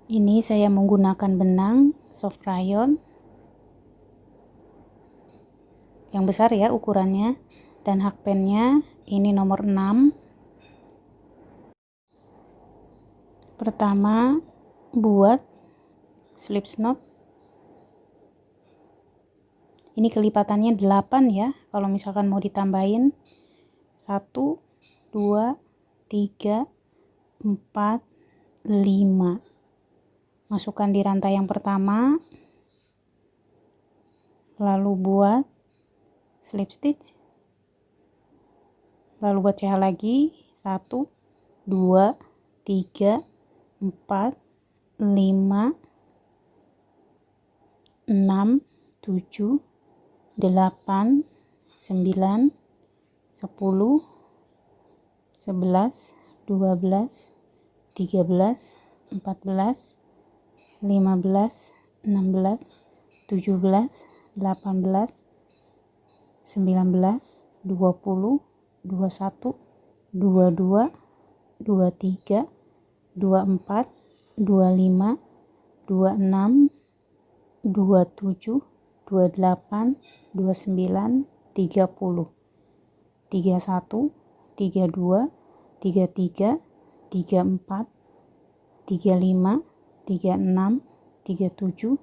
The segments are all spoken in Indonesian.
Ini saya menggunakan benang soft rayon yang besar ya ukurannya, dan hakpennya ini nomor 6. Pertama, buat slip knot. Ini kelipatannya 8 ya, kalau misalkan mau ditambahin 1, 2, 3, 4, 5. Masukkan di rantai yang pertama, lalu buat slip stitch, lalu buat CH lagi 1, 2, 3, 4, 5, 6, 7, 8, 9, 10, 11, 12, 13, 14, 15, 16, 17, 18, 19, 20, 21, 22, 23, 24, 25, 26, 27, 28, 29, 30, 31, 32, 33, 34, 35, 36, 37,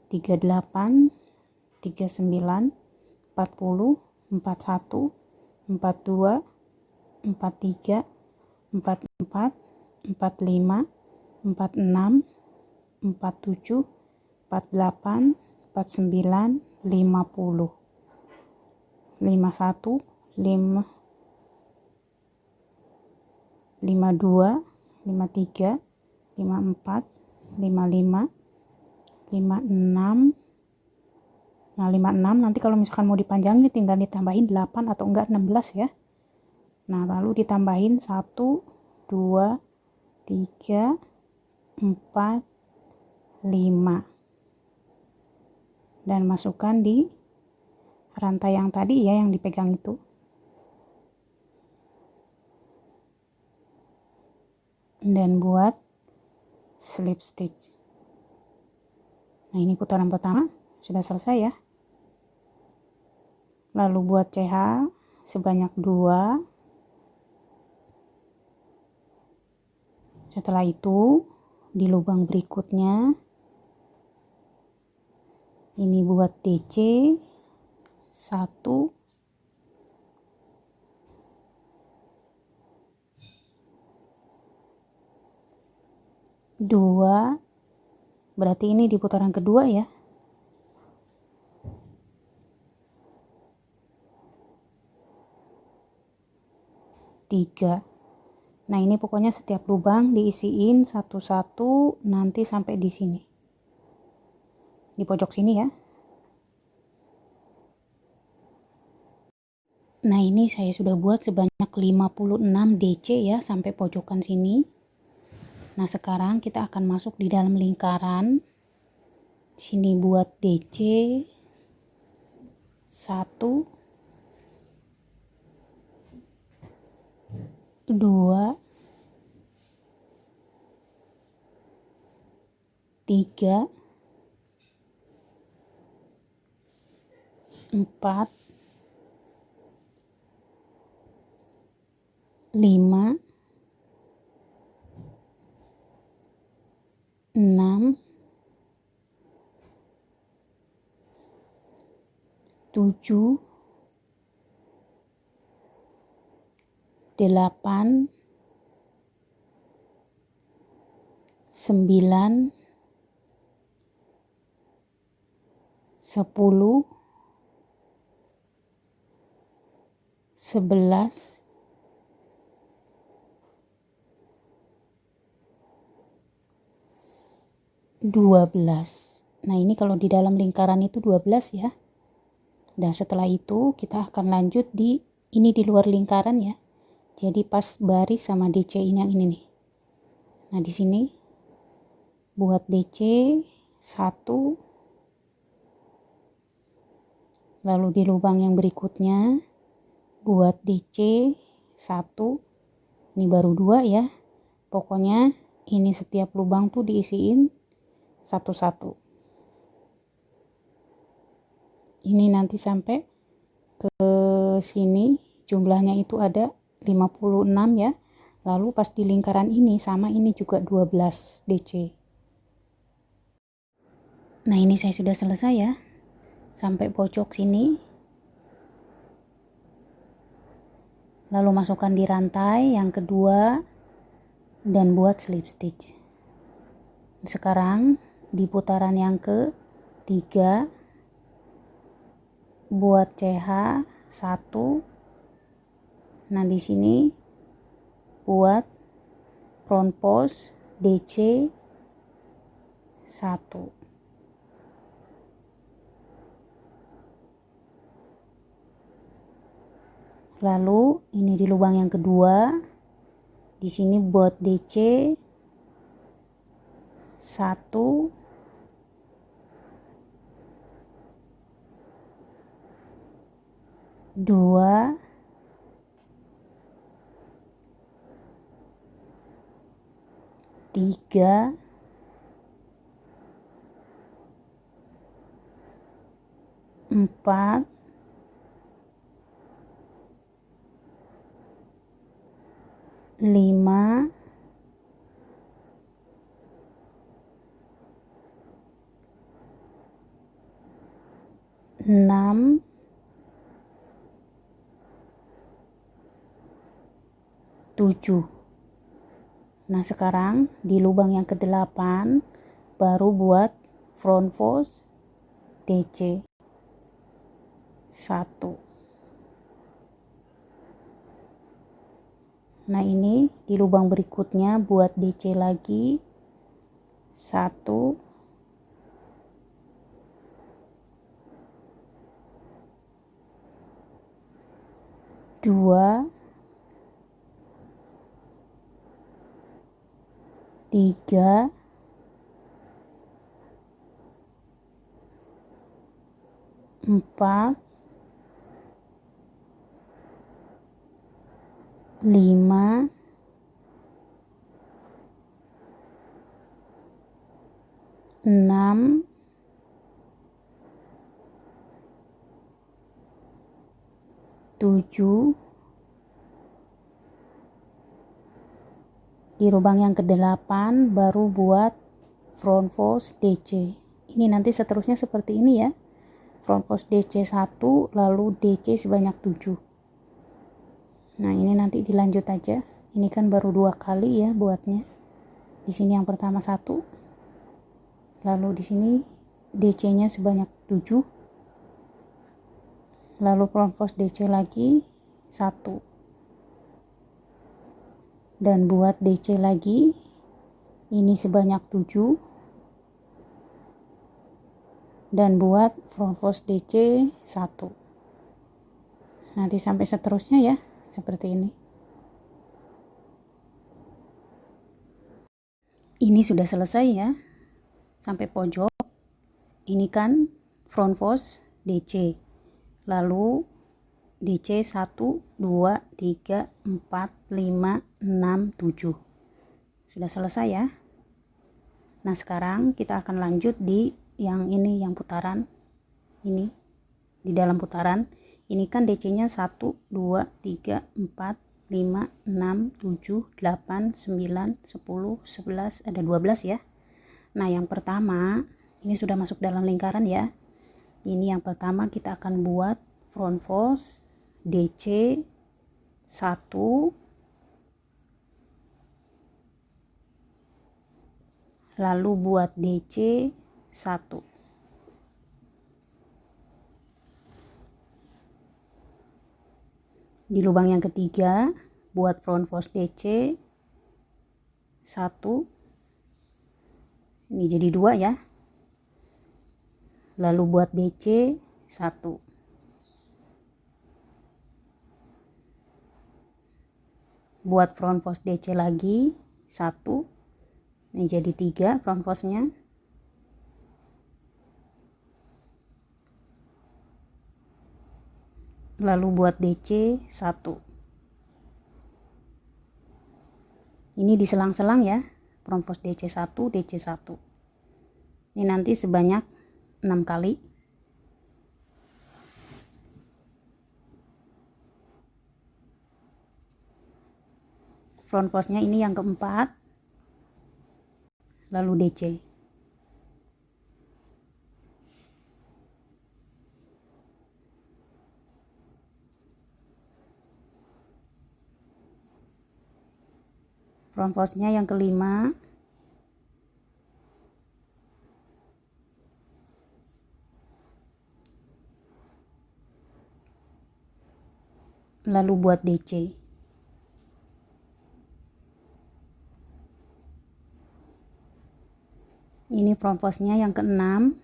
38, 39, 40, 41, 42, 43, 44, 45, 46, 47, 48, 49, 50, 51, 52, 53, 54, 55, 56. Nah, 56 nanti kalau misalkan mau dipanjangin tinggal ditambahin 8 atau enggak 16 ya. Nah, lalu ditambahin 1, 2, 3, 4, 5. Dan masukkan di rantai yang tadi ya, yang dipegang itu. Dan buat slip stitch. Nah, ini putaran pertama sudah selesai ya. Lalu buat CH sebanyak 2. Setelah itu di lubang berikutnya ini buat DC 1, 2, berarti ini di putaran kedua ya. 3. Nah, ini pokoknya setiap lubang diisiin satu-satu nanti sampai di sini. Di pojok sini ya. Nah, ini saya sudah buat sebanyak 56 DC ya sampai pojokan sini. Nah, sekarang kita akan masuk di dalam lingkaran. Sini buat DC 1, 2, 3, 4, 5, 6, 7, 8, 9, 10, 11, 12. Nah, ini kalau di dalam lingkaran itu 12 ya. Dan setelah itu kita akan lanjut di ini di luar lingkaran ya. Jadi pas baris sama DC ini yang ini nih. Nah, di sini buat DC 1, lalu di lubang yang berikutnya buat DC 1. Ini baru 2 ya. Pokoknya ini setiap lubang tuh diisiin satu-satu. Ini nanti sampai ke sini jumlahnya itu ada 56 ya. Lalu pas di lingkaran ini sama ini juga 12 DC. Nah, ini saya sudah selesai ya. Sampai pojok sini. Lalu masukkan di rantai yang kedua dan buat slip stitch. Sekarang di putaran yang ketiga buat CH 1. Nah, di sini buat front post DC 1. Lalu ini di lubang yang kedua, di sini buat DC 1, 2, 3, 4, 5, 6, 7. Nah, sekarang di lubang yang ke-8 baru buat front post DC 1. Nah, ini di lubang berikutnya buat DC lagi 1, 2, 3, 4, 5, 6, 7. Di lubang yang ke-8 baru buat front post DC. Ini nanti seterusnya seperti ini ya. Front post DC 1, lalu DC sebanyak 7. Nah, ini nanti dilanjut aja. Ini kan baru 2 kali ya buatnya. Di sini yang pertama 1. Lalu di sini DC-nya sebanyak 7. Lalu front post DC lagi 1. Dan buat DC lagi ini sebanyak 7. Dan buat front post DC 1. Nanti sampai seterusnya ya, seperti ini. Ini sudah selesai ya, sampai pojok. Ini kan front post DC. Lalu DC 1, 2, 3, 4, 5, 6, 7. Sudah selesai ya. Nah, sekarang kita akan lanjut di yang ini, yang putaran ini. Di dalam putaran ini kan DC-nya 1, 2, 3, 4, 5, 6, 7, 8, 9, 10, 11, ada 12 ya. Nah, yang pertama ini sudah masuk dalam lingkaran ya. Ini yang pertama kita akan buat front post DC 1, lalu buat DC 1. Di lubang yang ketiga buat front post DC 1. Ini jadi 2 ya. Lalu buat DC 1. Buat front post DC lagi 1. Ini jadi 3 front postnya. Lalu buat DC 1. Ini diselang-selang ya front post DC1 DC1. Ini nanti sebanyak 6 kali. Front postnya ini yang keempat, lalu DC. Front postnya yang kelima, lalu buat DC. Ini front postnya yang keenam,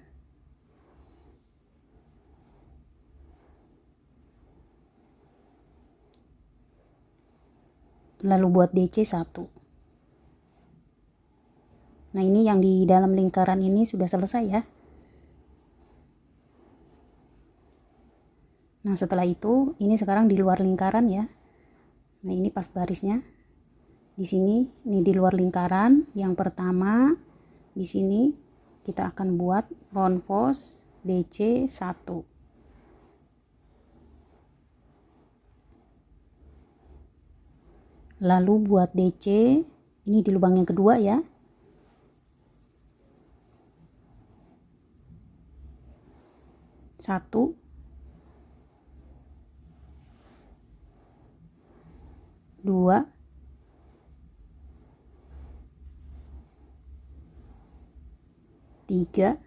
lalu buat DC 1. Nah, ini yang di dalam lingkaran ini sudah selesai ya. Nah, setelah itu ini sekarang di luar lingkaran ya. Nah, ini pas barisnya. Di sini ini di luar lingkaran. Yang pertama di sini kita akan buat front post DC 1. Lalu buat DC ini di lubang yang kedua ya. Satu, dua, tiga,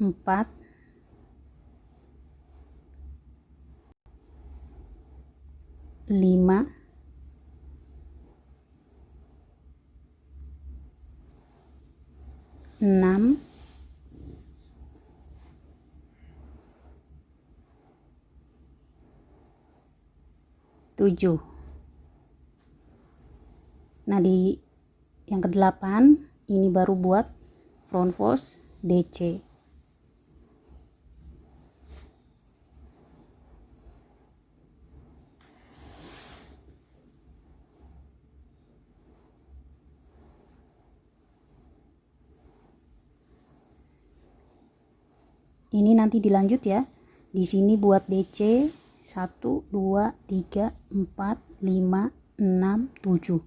empat, lima, enam, tujuh. Nah, di yang ke-8 ini baru buat front post DC. Ini nanti dilanjut ya. Di sini buat DC 1 2 3 4 5 6 7.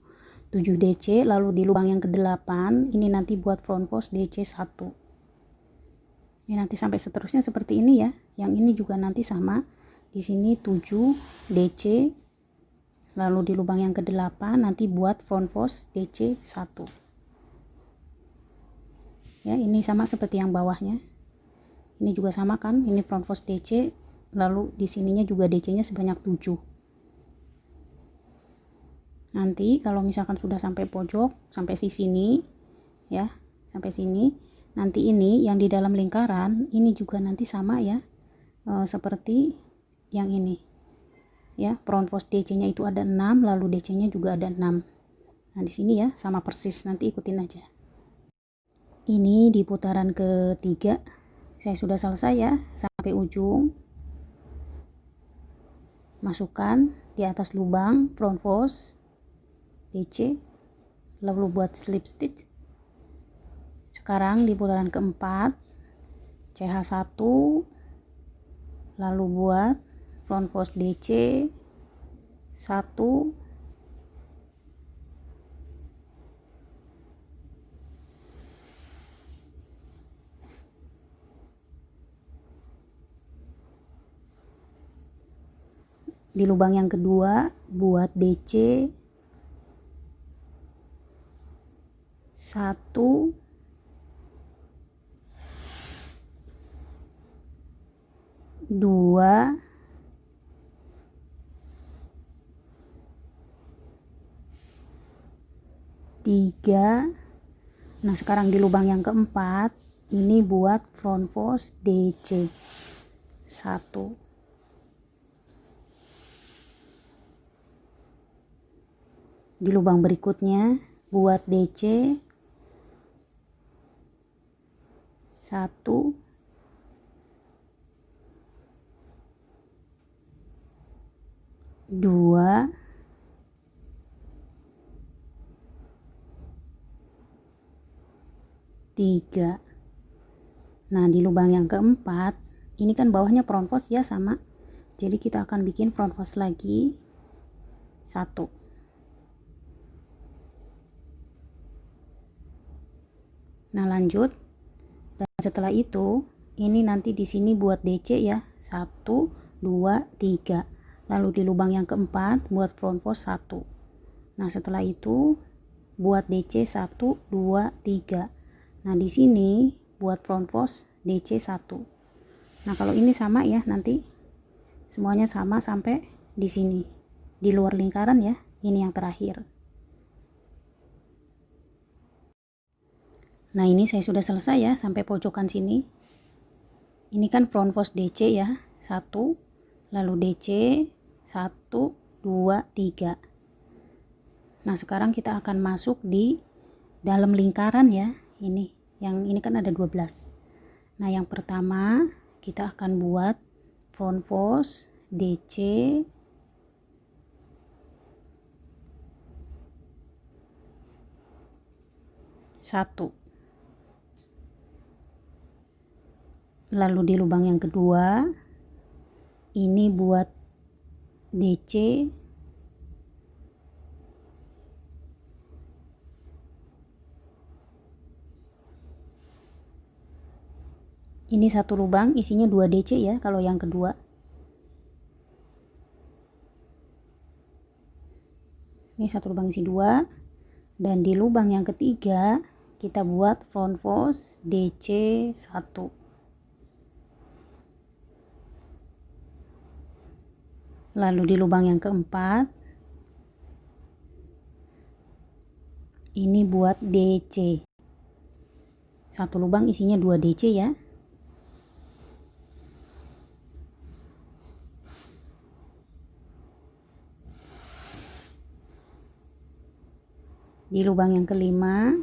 7 DC, lalu di lubang yang ke-8 ini nanti buat front post DC 1. Ini nanti sampai seterusnya seperti ini ya. Yang ini juga nanti sama. Di sini 7 DC, lalu di lubang yang ke-8 nanti buat front post DC 1. Ya, ini sama seperti yang bawahnya. Ini juga sama kan, ini front post DC, lalu di sininya juga DC-nya sebanyak 7. Nanti kalau misalkan sudah sampai pojok, sampai di sini ya, sampai sini, nanti ini yang di dalam lingkaran ini juga nanti sama ya, seperti yang ini ya. Front post DC-nya itu ada 6, lalu DC-nya juga ada 6. Nah, di sini ya sama persis, nanti ikutin aja. Ini di putaran ketiga saya sudah selesai ya, sampai ujung. Masukkan di atas lubang front post DC, lalu buat slip stitch. Sekarang di putaran keempat CH1, lalu buat front post DC 1, di lubang yang kedua buat DC 1, 2, 3. Nah, sekarang di lubang yang keempat ini buat front post DC 1. Di lubang berikutnya buat DC 1, 2, 2, 3. Nah, di lubang yang keempat, ini kan bawahnya front post ya sama. Jadi kita akan bikin front post lagi 1. Nah, lanjut. Dan setelah itu, ini nanti di sini buat DC ya. 1, 2, 3. Lalu di lubang yang keempat buat front post 1. Nah, setelah itu buat DC 1, 2, 3. Nah, di sini buat front post DC 1. Nah, kalau ini sama ya, nanti semuanya sama sampai di sini. Di luar lingkaran ya. Ini yang terakhir. Nah, ini saya sudah selesai ya sampai pojokan sini. Ini kan front post DC ya. 1, lalu DC 1, 2, 3. Nah, sekarang kita akan masuk di dalam lingkaran ya. Ini kan ada 12. Nah, yang pertama kita akan buat front post DC 1. Lalu di lubang yang kedua ini buat DC ini satu lubang isinya 2 DC ya kalau yang kedua. Ini satu lubang isi 2. Dan di lubang yang ketiga kita buat front post DC 1. Lalu di lubang yang keempat ini buat DC. Satu lubang isinya 2 DC ya. Di lubang yang kelima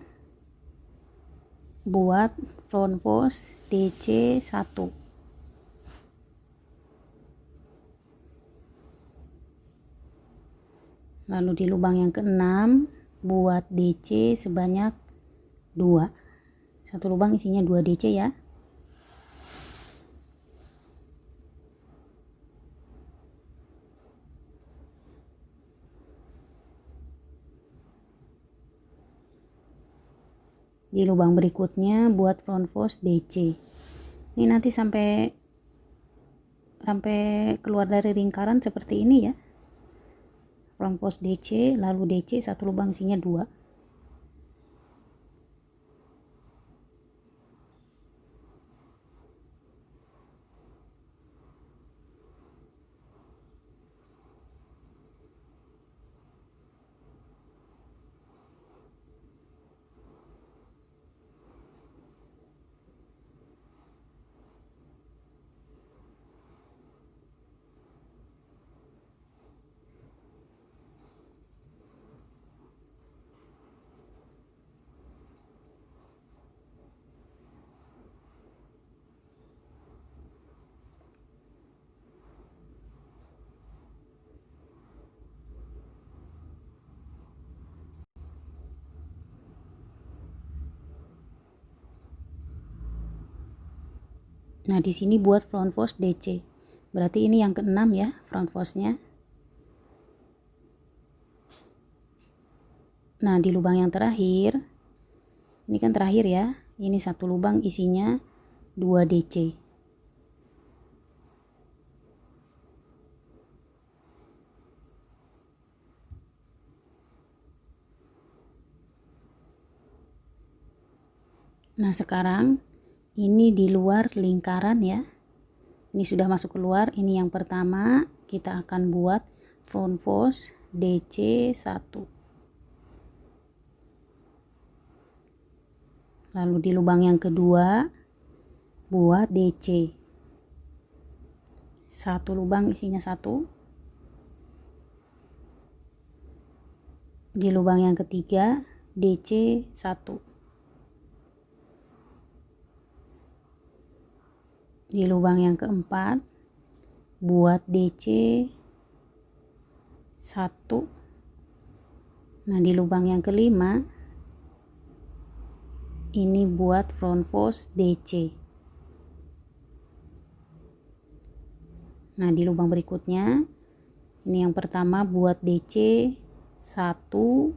buat front post DC 1. Lalu di lubang yang keenam buat DC sebanyak 2. Satu lubang isinya 2 DC ya. Di lubang berikutnya buat front post DC. Ini nanti sampai keluar dari lingkaran seperti ini ya. Front post DC, lalu DC satu lubang isinya 2. Nah, di sini buat front post DC. Berarti ini yang keenam ya, front postnya. Nah, di lubang yang terakhir, ini kan terakhir ya. Ini satu lubang isinya 2 DC. Nah, sekarang ini di luar lingkaran ya. Ini sudah masuk keluar. Ini yang pertama kita akan buat front post DC 1. Lalu di lubang yang kedua buat DC. Satu lubang isinya 1. Di lubang yang ketiga DC 1. Di lubang yang keempat buat DC 1. Nah, di lubang yang kelima ini buat front post DC. Nah, di lubang berikutnya ini yang pertama buat DC 1,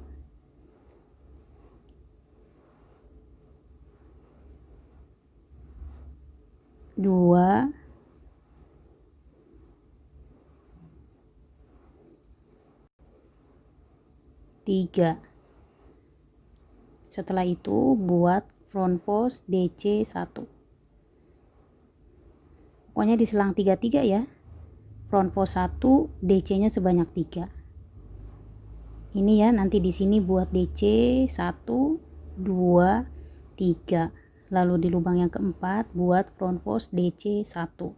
2, 3. Setelah itu buat front post DC 1. Pokoknya diselang 3-3 ya. Front post 1, DC-nya sebanyak 3. Ini ya, nanti di sini buat DC 1, 2, 3. Lalu di lubang yang keempat buat front post DC 1.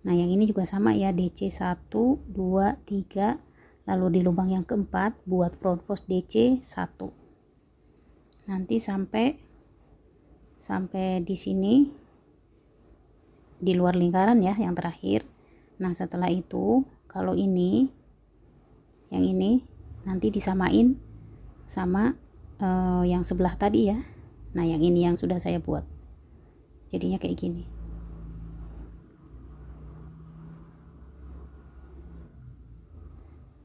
Nah, yang ini juga sama ya, DC 1, 2, 3. Lalu di lubang yang keempat buat front post DC 1. Nanti sampai di sini di luar lingkaran ya, yang terakhir. Nah, setelah itu kalau ini yang ini nanti disamain sama yang sebelah tadi ya. Nah, yang ini yang sudah saya buat, jadinya kayak gini.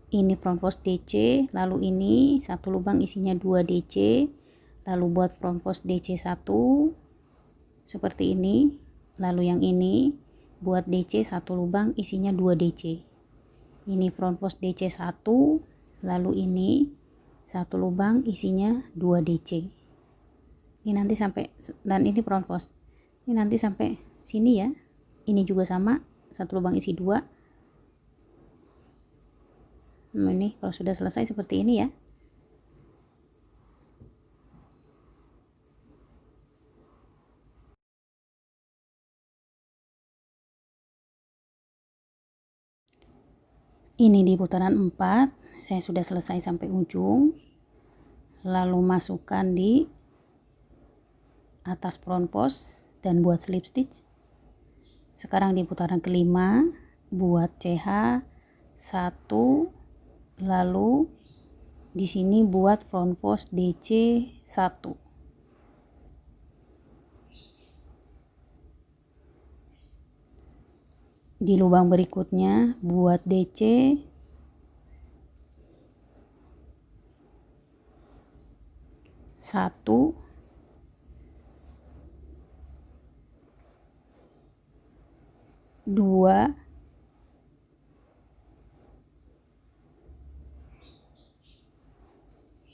Ini front post DC, lalu ini satu lubang isinya 2 DC, lalu buat front post DC 1 seperti ini. Lalu yang ini buat DC satu lubang isinya 2 DC. Ini front post DC 1, lalu ini satu lubang isinya 2 DC. Ini nanti sampai, dan ini front post. Ini nanti sampai sini ya. Ini juga sama, satu lubang isi 2. Nah, ini kalau sudah selesai seperti ini ya. Ini di putaran 4 saya sudah selesai sampai ujung. Lalu masukkan di atas front post dan buat slip stitch. Sekarang di putaran kelima buat CH 1, lalu di sini buat front post DC 1. Di lubang berikutnya buat DC 1, 2,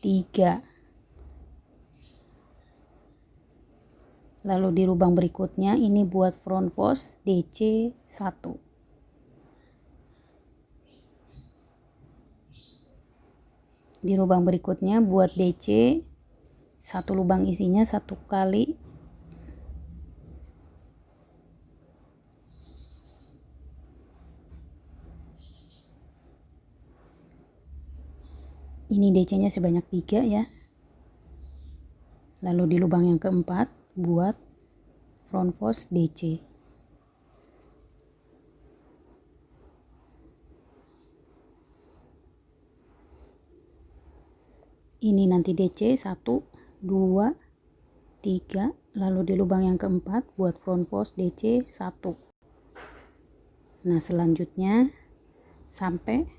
3. Lalu di lubang berikutnya ini buat front post DC 1. Di lubang berikutnya buat DC satu lubang isinya 1 kali. Ini DC-nya sebanyak 3 ya. Lalu di lubang yang keempat buat front post DC. Ini nanti DC 1, 2, 3. Lalu di lubang yang keempat buat front post DC 1. Nah, selanjutnya sampai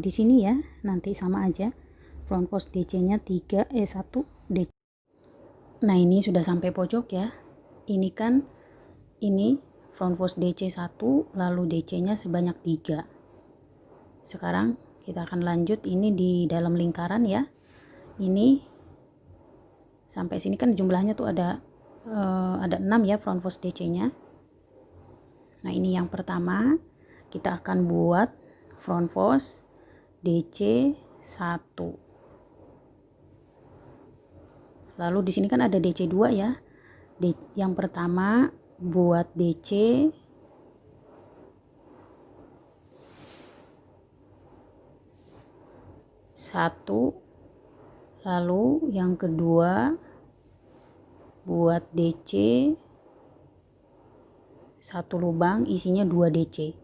di sini ya, nanti sama aja front post DC-nya 1 DC. Nah, ini sudah sampai pojok ya. Ini kan ini front post DC 1, lalu DC-nya sebanyak 3. Sekarang kita akan lanjut ini di dalam lingkaran ya. Ini sampai sini kan jumlahnya tuh ada 6 ya front post DC-nya. Nah, ini yang pertama kita akan buat front post DC 1. Lalu di sini kan ada DC 2 ya. Yang pertama buat DC 1, lalu yang kedua buat DC satu lubang isinya 2 DC.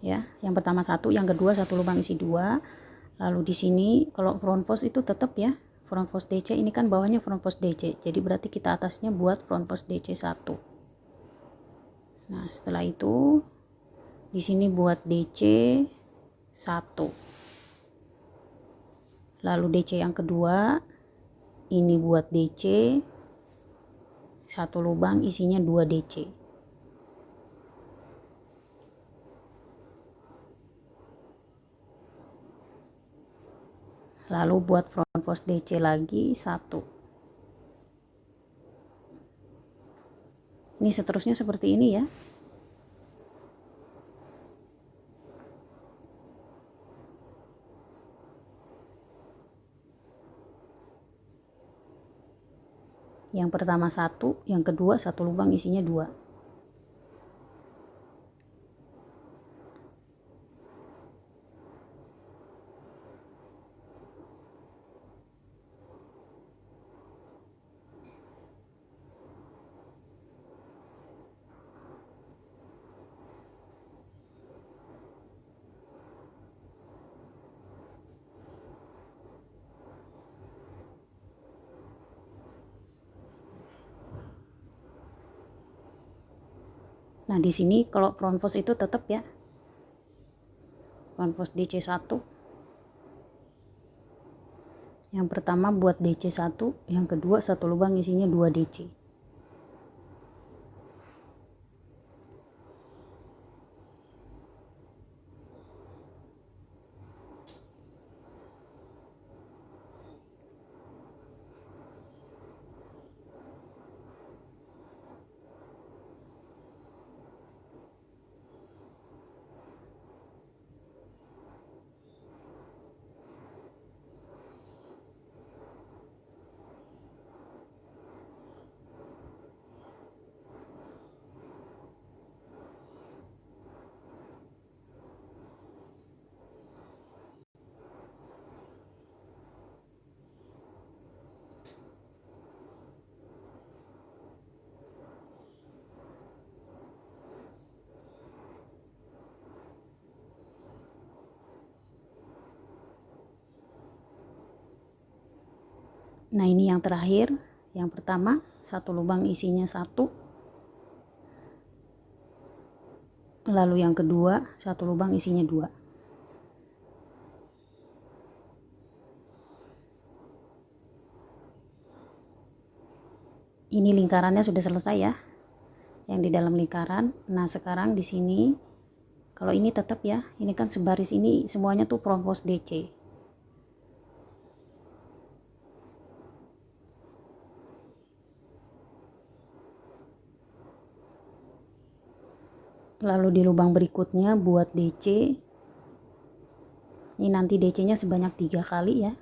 ya. Yang pertama 1, yang kedua 1 lubang isi 2. Lalu di sini kalau front post itu tetap ya, front post DC, ini kan bawahnya front post DC. Jadi berarti kita atasnya buat front post DC 1. Nah, setelah itu di sini buat DC 1. Lalu DC yang kedua ini buat DC 1 lubang isinya 2 DC. Lalu buat front post DC lagi 1. Ini seterusnya seperti ini ya. Yang pertama 1, yang kedua 1 lubang isinya 2. Nah, di sini kalau front post itu tetap ya. Front post DC 1. Yang pertama buat DC 1, yang kedua 1 lubang isinya 2 DC. Nah, ini yang terakhir. Yang pertama 1 lubang isinya 1. Lalu yang kedua 1 lubang isinya 2. Ini lingkarannya sudah selesai ya, yang di dalam lingkaran. Nah, sekarang di sini kalau ini tetap ya, ini kan sebaris, ini semuanya tuh front post DC. Lalu di lubang berikutnya buat DC. Ini nanti DC-nya sebanyak 3 kali ya.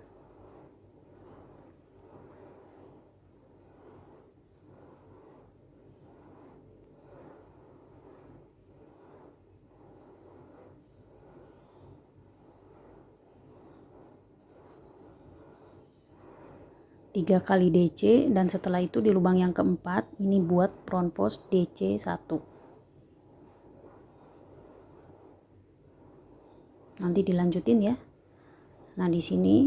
Tiga kali DC, dan setelah itu di lubang yang keempat ini buat front post DC 1. Nanti dilanjutin ya. Nah, di sini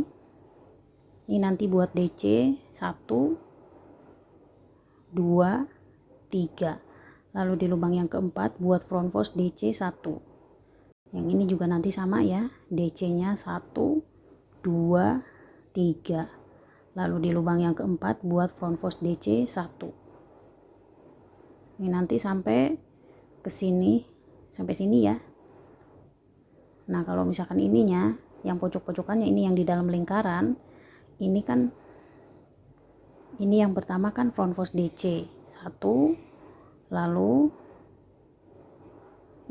ini nanti buat DC 1, 2, 3. Lalu di lubang yang keempat buat front post DC 1. Yang ini juga nanti sama ya, DC-nya 1, 2, 3. Lalu di lubang yang keempat buat front post DC 1. Ini nanti sampai ke sini, sampai sini ya. Nah, kalau misalkan ininya, yang pojok-pojokannya ini yang di dalam lingkaran, ini kan, ini yang pertama kan front post DC 1, lalu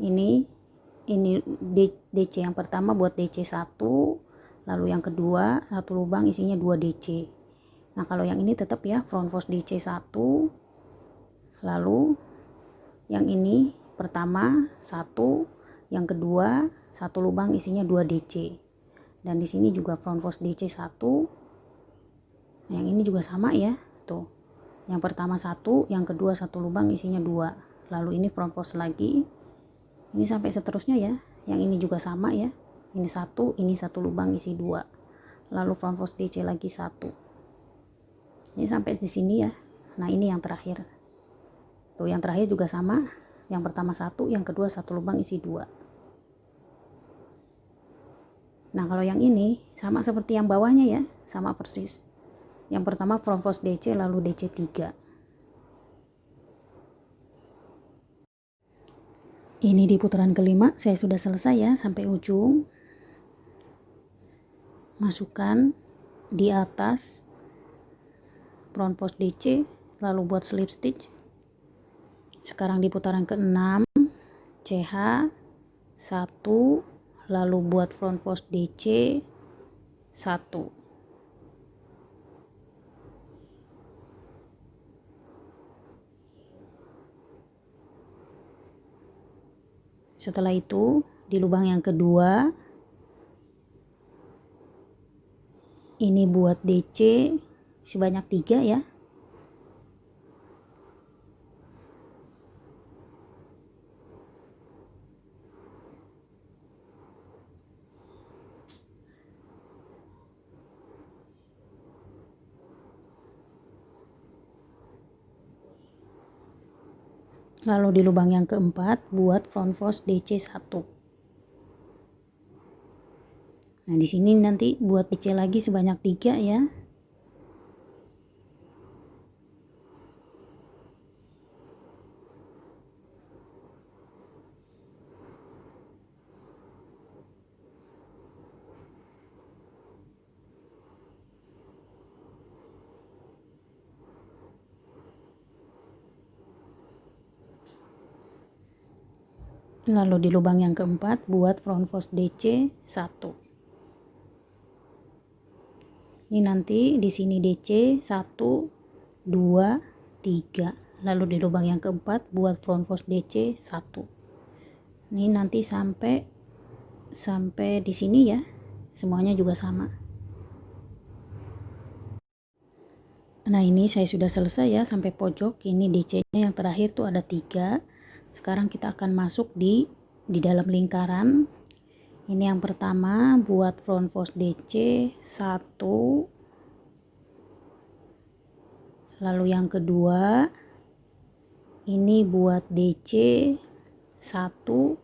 ini DC yang pertama buat DC 1, lalu yang kedua 1 lubang isinya 2 DC. Nah, kalau yang ini tetap ya front post DC 1, lalu yang ini pertama 1, yang kedua 1 lubang isinya 2 DC. Dan di sini juga front post DC 1. Nah, yang ini juga sama ya, tuh. Yang pertama 1, yang kedua 1 lubang isinya 2. Lalu ini front post lagi. Ini sampai seterusnya ya. Yang ini juga sama ya. Ini satu lubang isi 2. Lalu front post DC lagi 1. Ini sampai di sini ya. Nah, ini yang terakhir. Tuh, yang terakhir juga sama. Yang pertama 1, yang kedua 1 lubang isi 2. Nah, kalau yang ini sama seperti yang bawahnya ya, sama persis. Yang pertama front post DC, lalu DC 3. Ini di putaran kelima saya sudah selesai ya sampai ujung. Masukkan di atas front post DC, lalu buat slip stitch. Sekarang di putaran ke-6 CH 1, lalu buat front post DC 1. Setelah itu di lubang yang kedua ini buat DC sebanyak 3 ya. Lalu di lubang yang keempat buat front post DC 1. Nah, di sini nanti buat DC lagi sebanyak 3 ya. Lalu di lubang yang keempat buat front post DC 1. Ini nanti di sini DC 1, 2, 3. Lalu di lubang yang keempat buat front post DC 1. Ini nanti sampai di sini ya. Semuanya juga sama. Nah, ini saya sudah selesai ya sampai pojok. Ini DC-nya yang terakhir tuh ada 3. Sekarang kita akan masuk di dalam lingkaran. Ini yang pertama buat front post DC 1. Lalu yang kedua ini buat DC 1.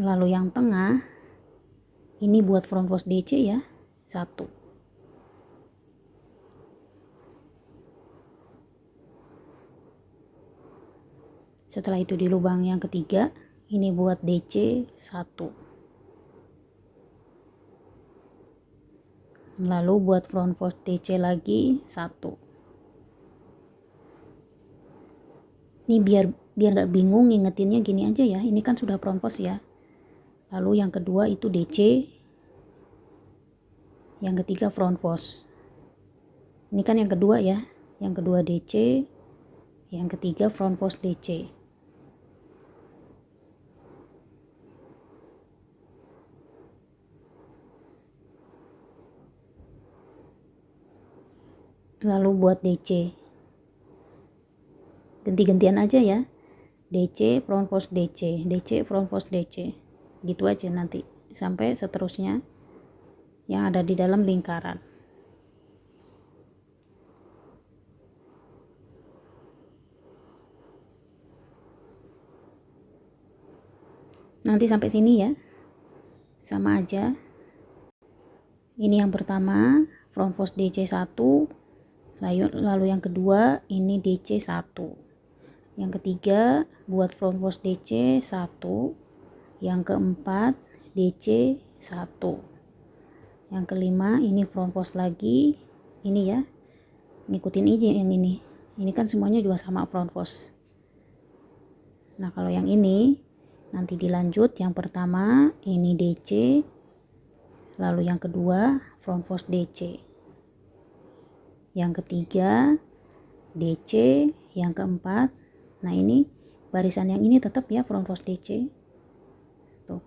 Lalu yang tengah ini buat front post DC ya, 1. Setelah itu di lubang yang ketiga ini buat DC 1. Lalu buat front post DC lagi 1. Ini biar nggak bingung ngingetinnya gini aja ya. Ini kan sudah front post ya. Lalu yang kedua itu DC, yang ketiga front post. Ini kan yang kedua ya. Yang kedua DC, yang ketiga front post DC. Lalu buat DC ganti-gantian aja ya, DC front post DC, DC front post DC, gitu aja nanti sampai seterusnya yang ada di dalam lingkaran. Nanti sampai sini ya, sama aja. Ini yang pertama front post DC 1, lalu yang kedua ini DC 1. Yang ketiga buat front post DC 1. Yang keempat DC 1. Yang kelima ini front post lagi. Ini ya. Ngikutin aja yang ini. Ini kan semuanya juga sama front post. Nah, kalau yang ini nanti dilanjut, yang pertama ini DC, lalu yang kedua front post DC. Yang ketiga DC, yang keempat. Nah, ini barisan yang ini tetap ya front post DC. Tuh.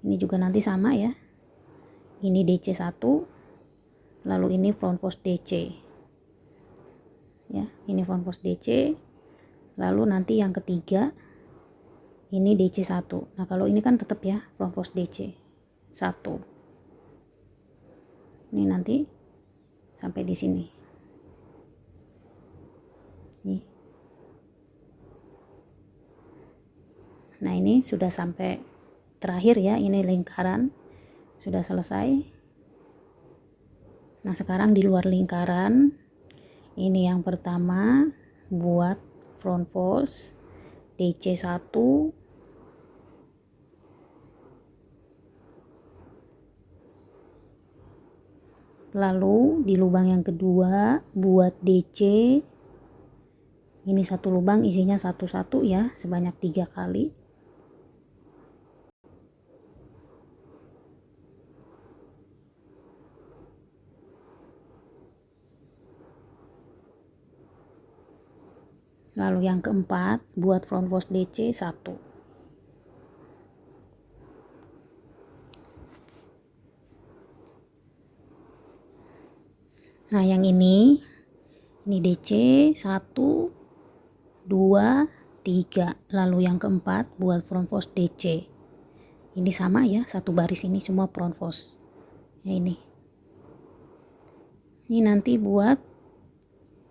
Ini juga nanti sama ya. Ini DC 1, lalu ini front post DC. ya. Ini front post DC, lalu nanti yang ketiga ini DC 1. Nah kalau ini kan tetap ya front post DC 1. Ini nanti sampai di sini nih. Nah ini sudah sampai terakhir ya, ini lingkaran sudah selesai. Nah sekarang di luar lingkaran, ini yang pertama buat front post DC 1, lalu di lubang yang kedua buat DC, ini satu lubang isinya satu-satu ya, sebanyak 3 kali. Lalu yang keempat buat front post DC 1. Nah yang ini DC 1, 2, 3. Lalu yang keempat buat front post DC. Ini sama ya, satu baris ini semua front post. Ya ini nanti buat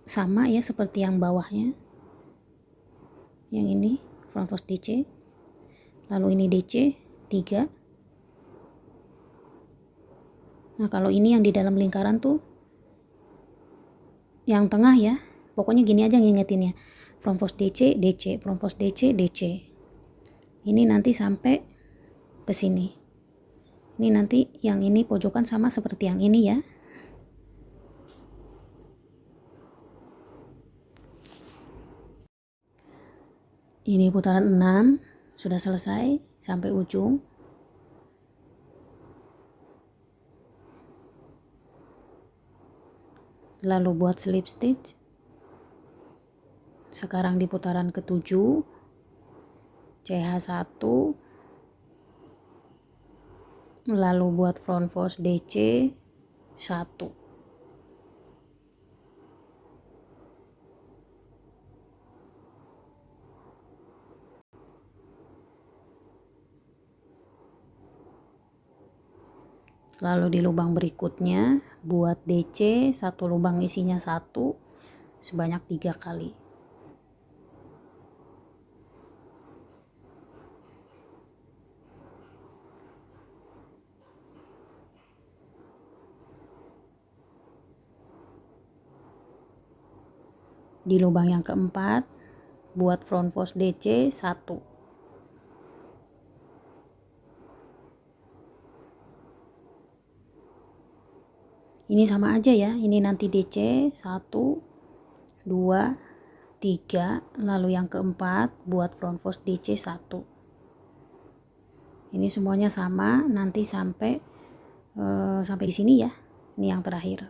sama ya seperti yang bawahnya. Yang ini front post DC, lalu ini DC 3. Nah kalau ini yang di dalam lingkaran tuh yang tengah ya, pokoknya gini aja ngingetinnya, front post DC, DC, front post DC, DC. Ini nanti sampai ke sini. Ini nanti yang ini pojokan sama seperti yang ini ya. Ini putaran 6 sudah selesai sampai ujung. Lalu buat slip stitch. Sekarang di putaran ke-7 CH1, lalu buat front post DC 1. Lalu di lubang berikutnya buat DC, satu lubang isinya 1 sebanyak 3 kali. Di lubang yang keempat buat front post DC 1. Ini sama aja ya, ini nanti DC 1, 2, 3, lalu yang keempat buat front post DC 1. Ini semuanya sama, nanti sampai di sini ya. Ini yang terakhir.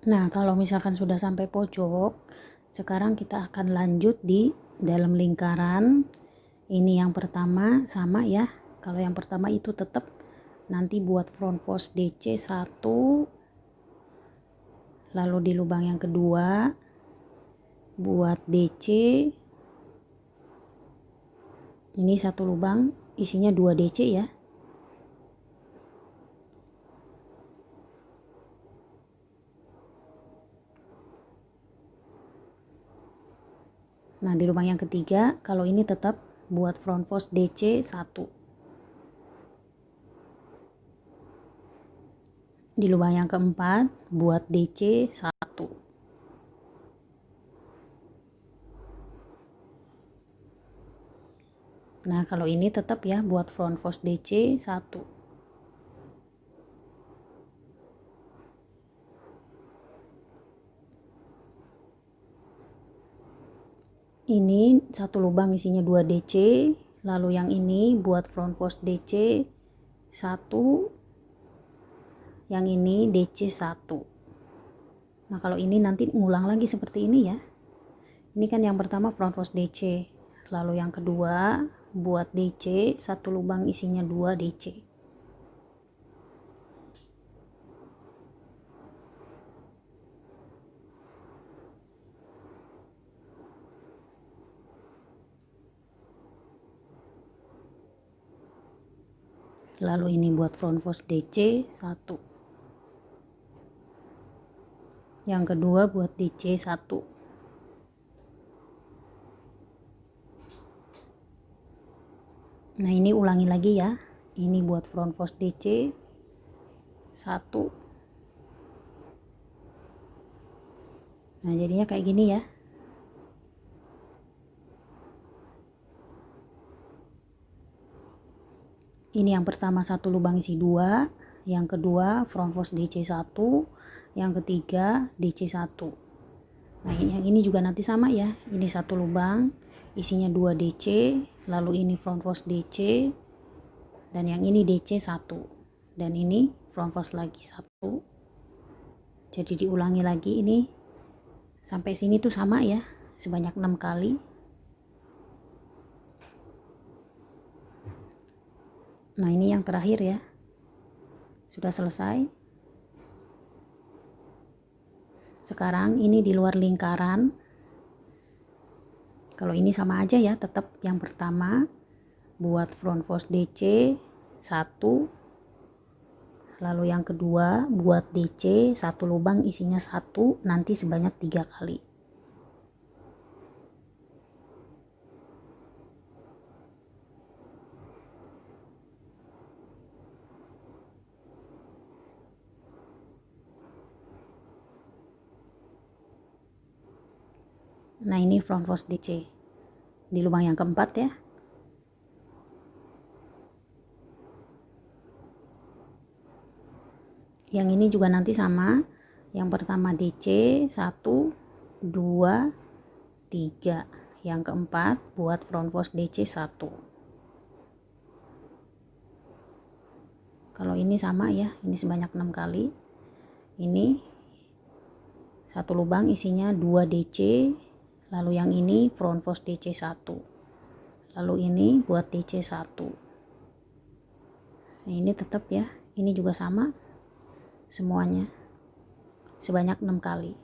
Nah, kalau misalkan sudah sampai pojok, sekarang kita akan lanjut di dalam lingkaran. Ini yang pertama sama ya. Kalau yang pertama itu tetap nanti buat front post DC 1, lalu di lubang yang kedua buat DC, ini satu lubang isinya 2 DC ya. Nah di lubang yang ketiga, kalau ini tetap buat front post DC 1. Di lubang yang keempat buat DC 1. Nah kalau ini tetap ya buat front post DC 1. Ini satu lubang isinya 2 DC, lalu yang ini buat front post DC 1, yang ini DC 1. Nah kalau ini nanti ngulang lagi seperti ini ya. Ini kan yang pertama front post DC, lalu yang kedua buat DC, satu lubang isinya 2 DC. lalu ini buat front post DC 1, yang kedua buat DC 1. Nah ini ulangi lagi ya, ini buat front post DC 1. Nah jadinya kayak gini ya. Ini yang pertama satu lubang isi 2, yang kedua front post DC 1, yang ketiga DC 1. Nah yang ini juga nanti sama ya, ini satu lubang isinya 2 DC, lalu ini front post DC, dan yang ini DC 1, dan ini front post lagi 1. Jadi diulangi lagi ini sampai sini tuh sama ya, sebanyak 6 kali. Nah ini yang terakhir ya, sudah selesai. Sekarang ini di luar lingkaran, kalau ini sama aja ya, tetap yang pertama buat front post DC 1, lalu yang kedua buat DC satu lubang isinya 1, nanti sebanyak 3 kali. Nah ini front post DC di lubang yang keempat ya. Yang ini juga nanti sama, yang pertama DC 1, 2, 3, yang keempat buat front post DC 1. Kalau ini sama ya, ini sebanyak 6 kali. Ini satu lubang isinya 2 DC, lalu yang ini front post DC 1, lalu ini buat DC 1. Nah ini tetap ya, ini juga sama semuanya sebanyak 6 kali.